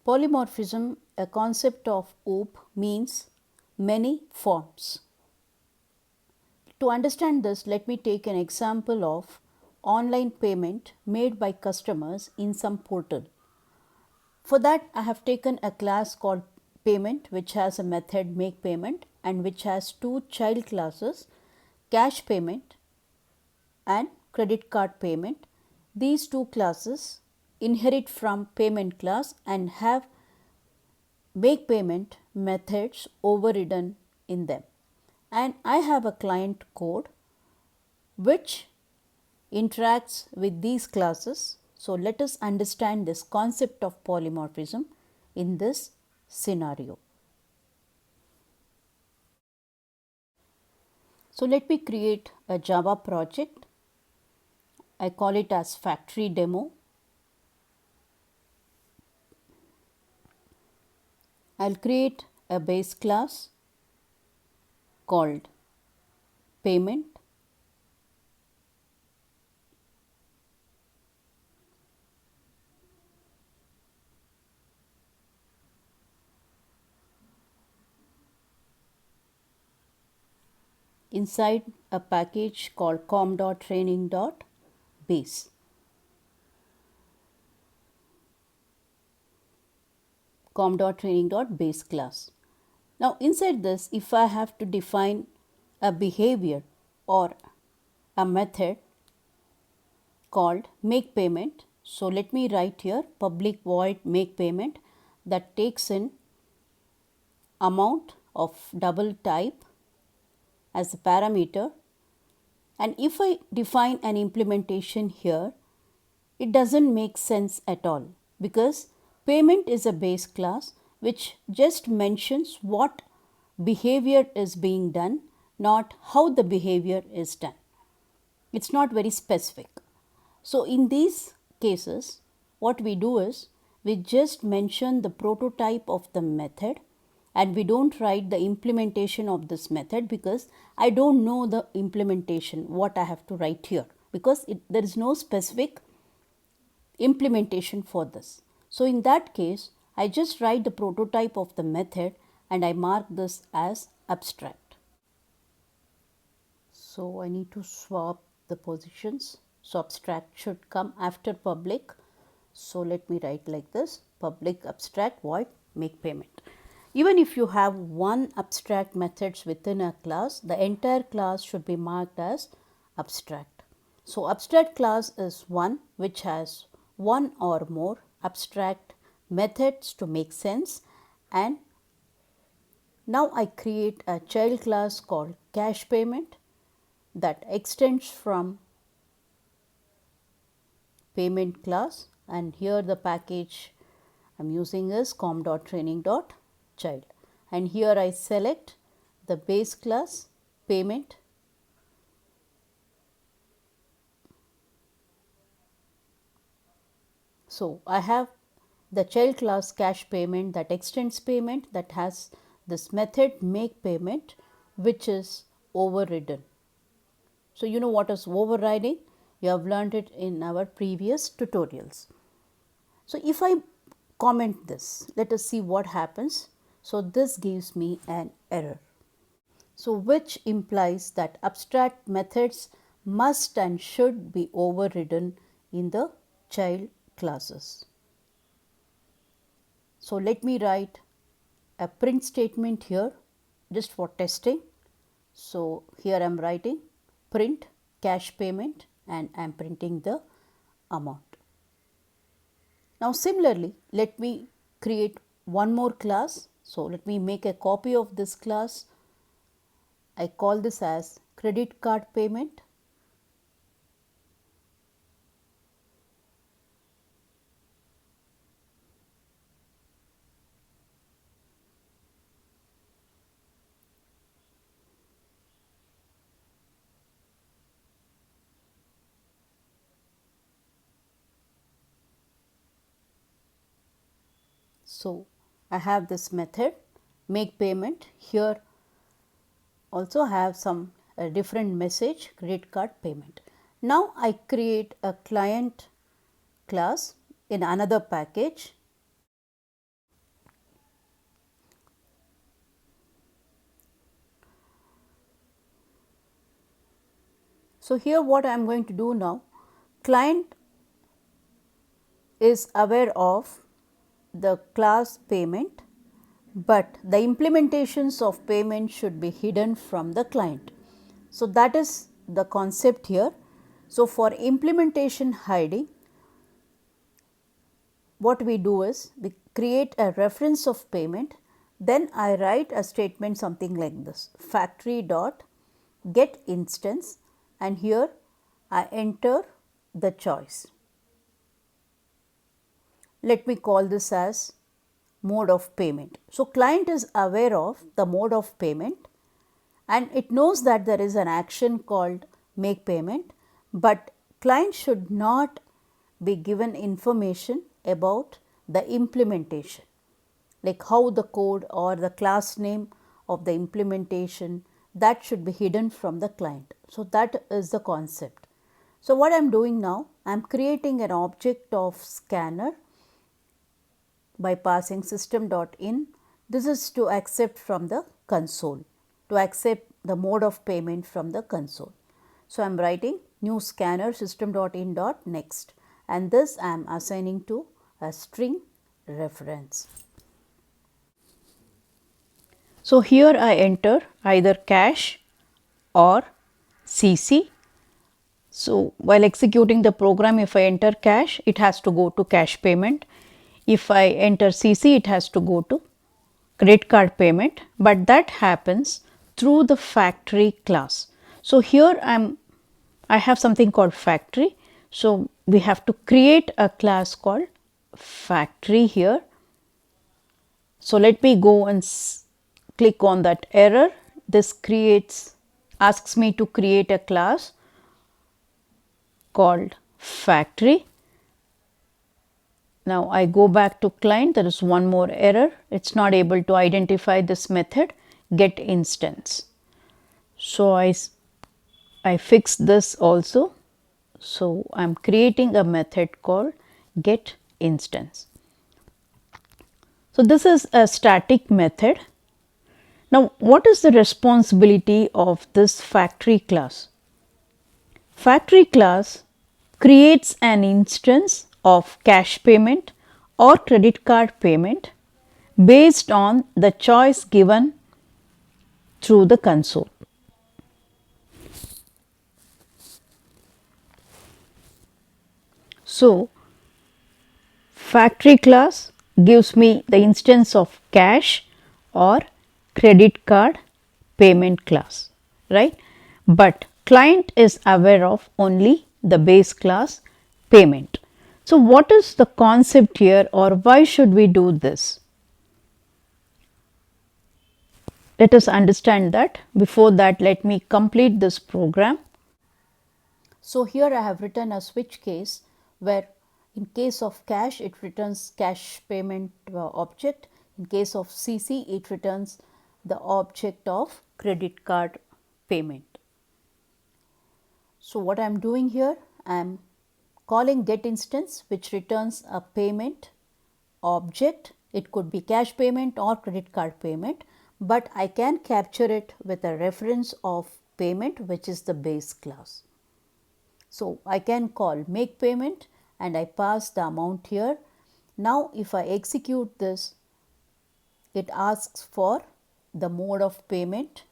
Polymorphism, a concept of OOP, means many forms. To understand this, let me take an example of online payment made by customers in some portal. For that, I have taken a class called payment, which has a method make payment and which has two child classes, cash payment and credit card payment. These two classes inherit from payment class and have make payment methods overridden in them. And I have a client code which interacts with these classes. So, let us understand this concept of polymorphism in this scenario. So, let me create a Java project. I call it as factory demo. I will create a base class called payment. Inside a package called com.training.base. com.training.base class. Now, inside this, if I have to define a behavior or a method called make payment, so let me write here public void make payment that takes in amount of double type as a parameter, and if I define an implementation here, it doesn't make sense at all because payment is a base class which just mentions what behavior is being done, not how the behavior is done. It's not very specific. So, in these cases, what we do is we just mention the prototype of the method and we don't write the implementation of this method because I don't know the implementation, what I have to write here, because there is no specific implementation for this. So, in that case, I just write the prototype of the method and I mark this as abstract. So, I need to swap the positions. So, abstract should come after public. So, let me write like this public abstract void make payment. Even if you have one abstract methods within a class, the entire class should be marked as abstract. So, abstract class is one which has one or more abstract methods to make sense, and now I create a child class called cash payment that extends from payment class, and here the package I am using is com.training.child, and here I select the base class payment . So, I have the child class cash payment that extends payment that has this method make payment which is overridden. So, you know what is overriding? You have learned it in our previous tutorials. So, if I comment this, let us see what happens. So, this gives me an error. So, which implies that abstract methods must and should be overridden in the child classes. So, let me write a print statement here just for testing. So, here I am writing print cash payment and I am printing the amount. Now, similarly, let me create one more class. So, let me make a copy of this class. I call this as credit card payment. So, I have this method make payment, here also have some different message credit card payment. Now, I create a client class in another package So, here what I am going to do now, client is aware of the class payment, but the implementations of payment should be hidden from the client. So, that is the concept here. So, for implementation hiding, what we do is we create a reference of payment, then I write a statement something like this, factory dot get instance, and here I enter the choice. Let me call this as mode of payment. So, client is aware of the mode of payment and it knows that there is an action called make payment, but client should not be given information about the implementation, like how the code or the class name of the implementation, that should be hidden from the client. So, that is the concept. So, what I am doing now, I am creating an object of scanner by passing system.in. This is to accept from the console, to accept the mode of payment from the console. So, I am writing new scanner system.in.next, and this I am assigning to a string reference. So, here I enter either cash or CC. So, while executing the program, if I enter cash, it has to go to cash payment. If I enter CC, it has to go to credit card payment, but that happens through the factory class. So, here I have something called factory. So, we have to create a class called factory here. So, let me go and click on that error. This asks me to create a class called factory. Now, I go back to client, there is one more error, it is not able to identify this method get instance. So, I fix this also. So, I am creating a method called get instance. So, this is a static method. Now, what is the responsibility of this factory class? Factory class creates an instance of cash payment or credit card payment based on the choice given through the console. So, factory class gives me the instance of cash or credit card payment class, right? But client is aware of only the base class payment. So, what is the concept here, or why should we do this? Let us understand that. Before that, let me complete this program. So, here I have written a switch case where in case of cash it returns cash payment object, in case of CC it returns the object of credit card payment. So, what I am doing here, I am calling get instance which returns a payment object. It could be cash payment or credit card payment, but I can capture it with a reference of payment which is the base class. So, I can call make payment and I pass the amount here. Now, if I execute this, it asks for the mode of payment.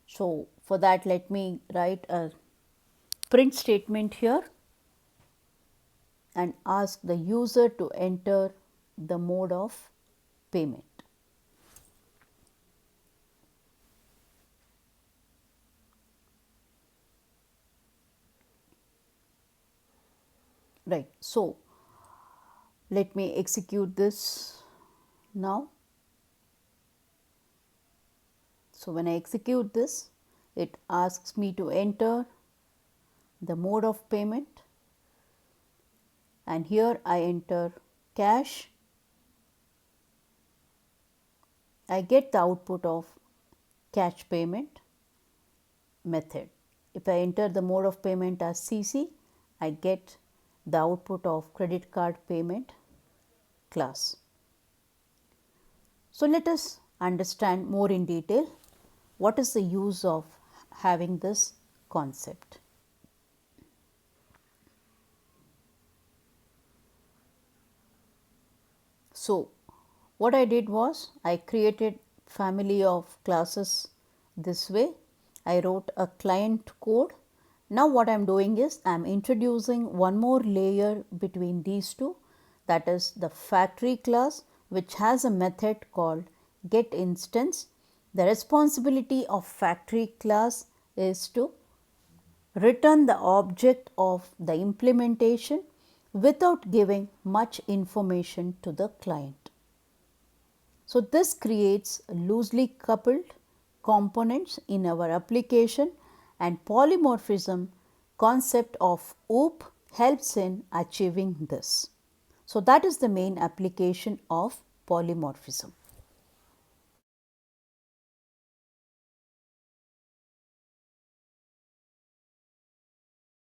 So, for that let me write a print statement here and ask the user to enter the mode of payment. Right. So, let me execute this now. So, when I execute this, it asks me to enter the mode of payment, and here I enter cash. I get the output of cash payment method. If I enter the mode of payment as CC, I get the output of credit card payment class. So, let us understand more in detail what is the use of having this concept. So, what I did was I created family of classes this way. I wrote a client code. Now what I am doing is I am introducing one more layer between these two, that is the factory class, which has a method called getInstance. The responsibility of factory class is to return the object of the implementation without giving much information to the client. So, this creates loosely coupled components in our application, and polymorphism concept of OOP helps in achieving this. So, that is the main application of polymorphism.